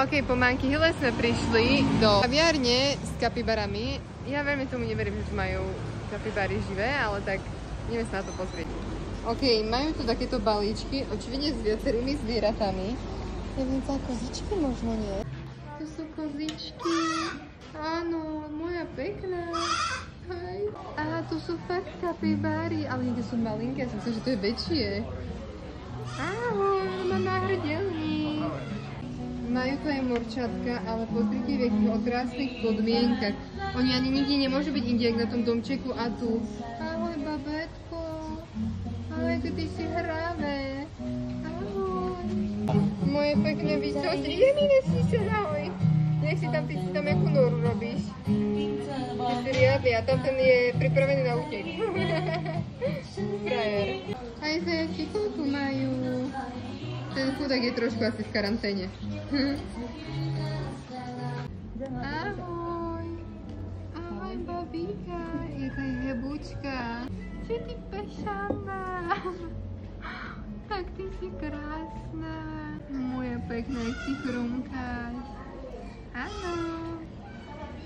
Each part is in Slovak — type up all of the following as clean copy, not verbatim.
Ok, po Monkey Hille sme prišli do kaviárne s kapibarami. Ja veľmi tomu neverím, že tu majú kapibary živé, ale tak ideme sa na to pozrieť. Ok, majú tu takéto balíčky, očividne s viacerými zvieratami. Neviem, za kozičky možno nie. Tu sú kozičky. Áno, moja pekná. Hej. Aha, tu sú fakt kapibary, ale niekde sú malinké, ja som myslela, že to je väčšie. Ahoj, má náhrdelník. Majú tu aj morčatka, ale pozrite v akých krásnych podmienkach. Oni ani nikde nemôžu byť inde, na tom domčeku a tu. Ahoj, babetko. Ahoj, ty si hravé. Ahoj. Moje pekné vysostry. Nesíš, ahoj. Nech si tam, ty si tam jakú noru robíš. Ty si riadny a tam ten je pripravený na útek. Frajer. Aj zajačíkov tu majú. Ten chudák je trošku asi v karanténe. Ahoj. Ahoj, babíka. Jaká je hebučka. Čo ty pešana? Tak ty si krásna. Moja pekná, si chrumkáš. Áno.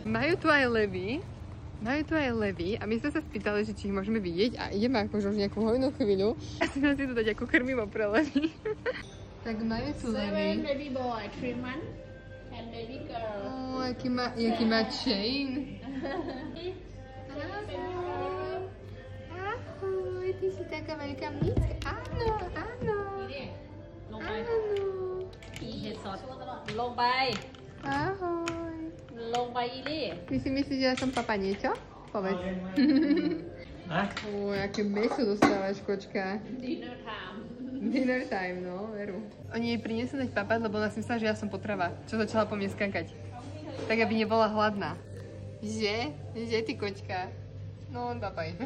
Majú tu aj levy. A my sme sa spýtali, že či ich môžeme vidieť a ideme akože už nejakú hojnú chvíľu. A si nám si to dať ako krmivo pre levy. Tak majú tu levy. 7 baby boy, 3 months, and baby girl. Jaký má chain. Ahoj, ty si taká veľká mnízka. Áno. Áno. ลงไป Ahoj. ลงไปอีลี่ Ty si myslíš, že ja som papa niečo? Povedz. Aké meso dostávaš, kočka. dinner time Dinner time, no, veru. Oni jej prinesli dať papať, lebo ona si myslela, že ja som potrava, čo začala po mne skakať. Tak, aby nebola hladná. Že? Že, ty kočka? No, papaj.